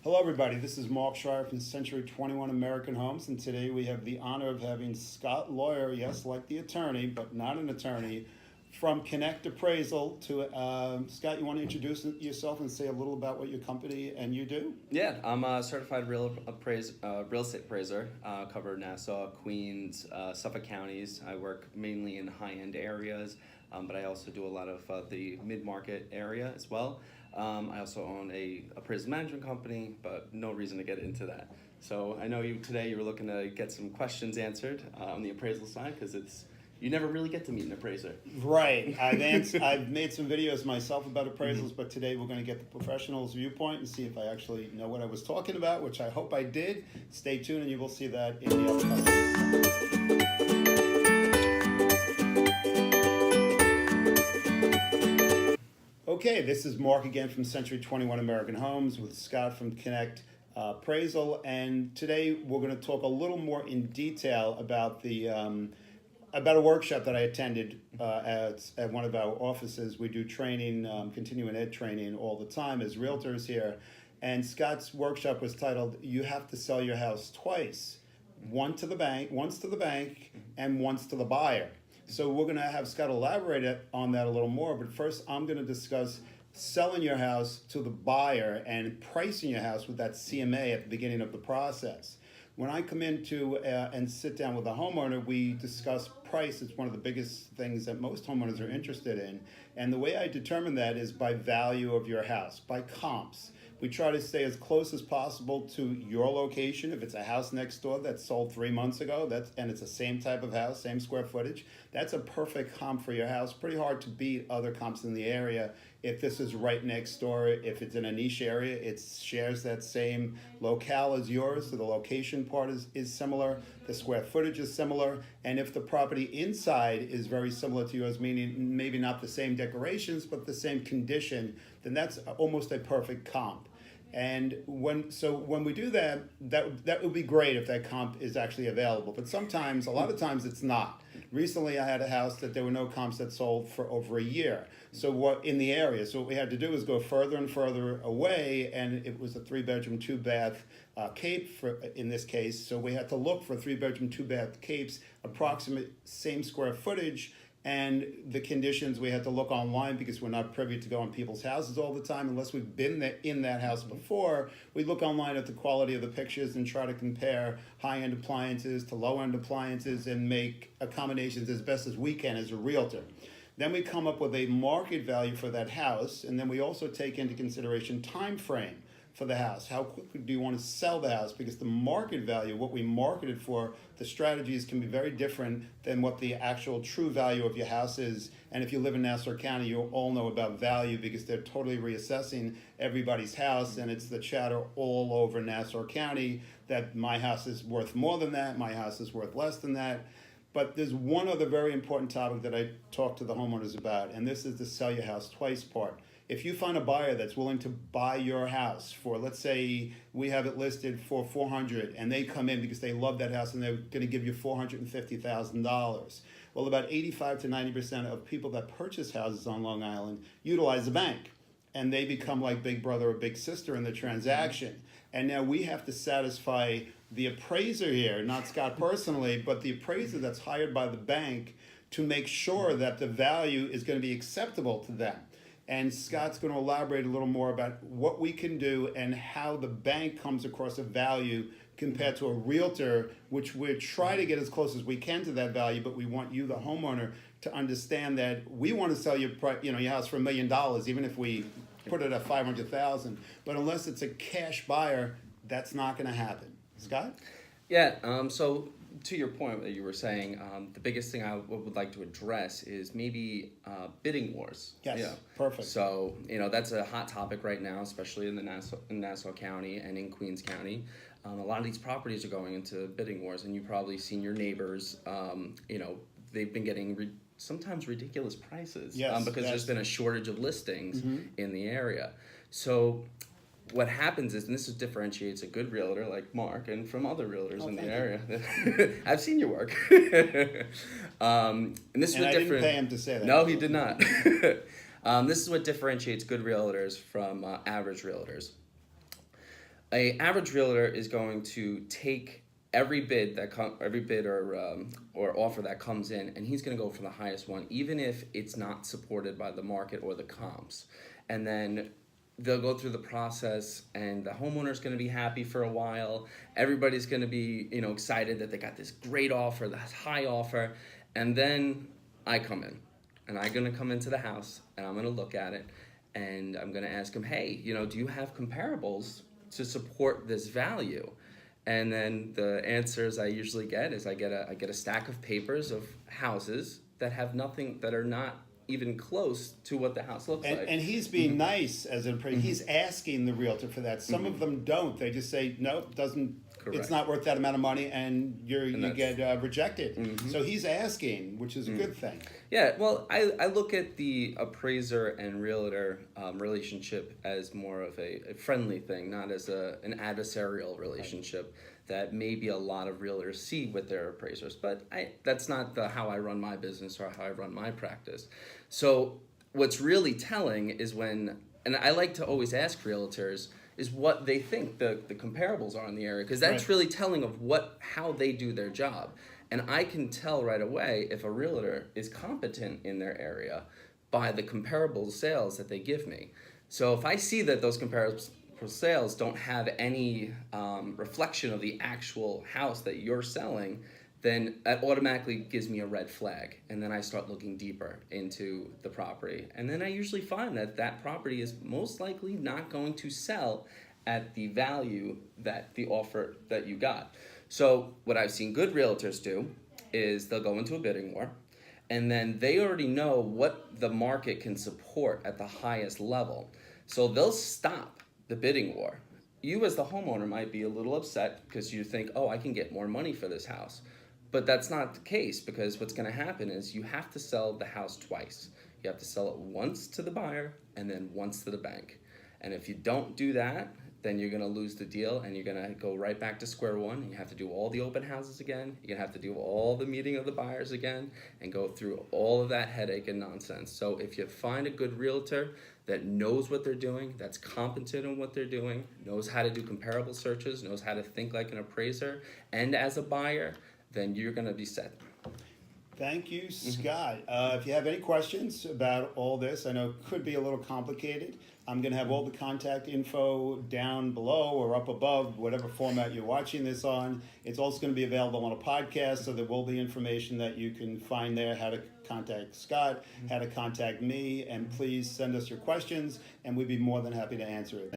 Hello, everybody. This is Mark Schreier from Century 21 American Homes, and today we have the honor of having Scott Loyor, yes, like the attorney, but not an attorney, from Connect Appraisal. Scott, you want to introduce yourself and say a little about what your company and you do? Yeah, I'm a certified real estate appraiser. Cover Nassau, Queens, Suffolk counties. I work mainly in high-end areas, but I also do a lot of the mid-market area as well. I also own a appraisal management company, but no reason to get into that. So I know you were looking to get some questions answered on the appraisal side, because you never really get to meet an appraiser. Right. I've made some videos myself about appraisals, but today we're going to get the professional's viewpoint and see if I actually know what I was talking about, which I hope I did. Stay tuned and you will see that in the upcoming. Okay, this is Mark again from Century 21 American Homes with Scott from Connect Appraisal, and today we're going to talk a little more in detail about about a workshop that I attended at one of our offices. We do training, continuing ed training all the time as realtors here, and Scott's workshop was titled "You Have to Sell Your House Twice, once to the bank, and once to the buyer." So we're going to have Scott elaborate on that a little more, but first I'm going to discuss selling your house to the buyer and pricing your house with that CMA at the beginning of the process. When I come into and sit down with a homeowner, we discuss price. It's one of the biggest things that most homeowners are interested in. And the way I determine that is by value of your house, by comps. We try to stay as close as possible to your location. If it's a house next door that sold 3 months ago, and it's the same type of house, same square footage, that's a perfect comp for your house. Pretty hard to beat other comps in the area. If this is right next door, if it's in a niche area, it shares that same locale as yours, so the location part is similar, the square footage is similar, and if the property inside is very similar to yours, meaning maybe not the same decorations, but the same condition, then that's almost a perfect comp. And when we do that would be great if that comp is actually available. But a lot of times it's not. Recently I had a house that there were no comps that sold for over a year. So what we had to do is go further and further away, and it was a 3-bedroom, 2-bath cape in this case. So we had to look for 3-bedroom, 2-bath capes, approximate same square footage. And the conditions, we had to look online because we're not privy to go in people's houses all the time unless we've been in that house before. We look online at the quality of the pictures and try to compare high-end appliances to low-end appliances and make accommodations as best as we can as a realtor. Then we come up with a market value for that house, and then we also take into consideration time frame for the house. How quickly do you want to sell the house? Because the market value, what we marketed for, the strategies can be very different than what the actual true value of your house is. And if you live in Nassau County, you all know about value because they're totally reassessing everybody's house, and it's the chatter all over Nassau County that my house is worth more than that, my house is worth less than that. But there's one other very important topic that I talk to the homeowners about, and this is the sell your house twice part. If you find a buyer that's willing to buy your house for, let's say we have it listed for $400,000, and they come in because they love that house and they're going to give you $450,000. Well, about 85 to 90% of people that purchase houses on Long Island utilize the bank, and they become like big brother or big sister in the transaction. And now we have to satisfy the appraiser here, not Scott personally, but the appraiser that's hired by the bank to make sure that the value is going to be acceptable to them. And Scott's going to elaborate a little more about what we can do and how the bank comes across a value compared to a realtor, which we try to get as close as we can to that value, but we want you, the homeowner, to understand that we want to sell your house for $1 million, even if we put it at $500,000. But unless it's a cash buyer, that's not going to happen. Scott? Yeah, so to your point that you were saying, the biggest thing I would like to address is maybe bidding wars. Yes, perfect. So, that's a hot topic right now, especially in Nassau County and in Queens County. A lot of these properties are going into bidding wars, and you've probably seen your neighbors, they've been getting sometimes ridiculous prices because there's been a shortage of listings in the area. So what happens is, and this differentiates a good realtor like Mark and from other realtors in the area. I've seen your work. And this is what I didn't pay him to say that. No, he did not. This is what differentiates good realtors from average realtors. A average realtor is going to take every bid or offer that comes in, and he's going to go for the highest one, even if it's not supported by the market or the comps. And then they'll go through the process, and the homeowner's going to be happy for a while. Everybody's going to be, excited that they got this great offer, this high offer, and then I come in, and I'm going to come into the house, and I'm going to look at it, and I'm going to ask him, hey, do you have comparables to support this value? And then the answers I usually get is I get a stack of papers of houses that have nothing, that are not even close to what the house looks like. And he's being nice as an appraiser. He's asking the realtor for that. Some of them don't. They just say, no, doesn't. Correct. It's not worth that amount of money, and you get rejected. So he's asking, which is a good thing. Yeah, well, I look at the appraiser and realtor relationship as more of a friendly thing, not as an adversarial relationship that maybe a lot of realtors see with their appraisers. But that's not how I run my business or how I run my practice. So what's really telling is when, and I like to always ask realtors, is what they think the comparables are in the area, because that's really telling of how they do their job. And I can tell right away if a realtor is competent in their area by the comparable sales that they give me. So if I see that those comparable sales don't have any reflection of the actual house that you're selling, then that automatically gives me a red flag. And then I start looking deeper into the property. And then I usually find that property is most likely not going to sell at the value that the offer that you got. So what I've seen good realtors do is they'll go into a bidding war, and then they already know what the market can support at the highest level. So they'll stop the bidding war. You as the homeowner might be a little upset because you think, oh, I can get more money for this house. But that's not the case, because what's going to happen is you have to sell the house twice. You have to sell it once to the buyer and then once to the bank. And if you don't do that, then you're going to lose the deal, and you're going to go right back to square one, and you have to do all the open houses again. You're going to have to do all the meeting of the buyers again and go through all of that headache and nonsense. So if you find a good realtor that knows what they're doing, that's competent in what they're doing, knows how to do comparable searches, knows how to think like an appraiser and as a buyer, then you're going to be set. Thank you, Scott. If you have any questions about all this, I know it could be a little complicated. I'm going to have all the contact info down below or up above, whatever format you're watching this on. It's also going to be available on a podcast, so there will be information that you can find there, how to contact Scott, how to contact me, and please send us your questions, and we'd be more than happy to answer it.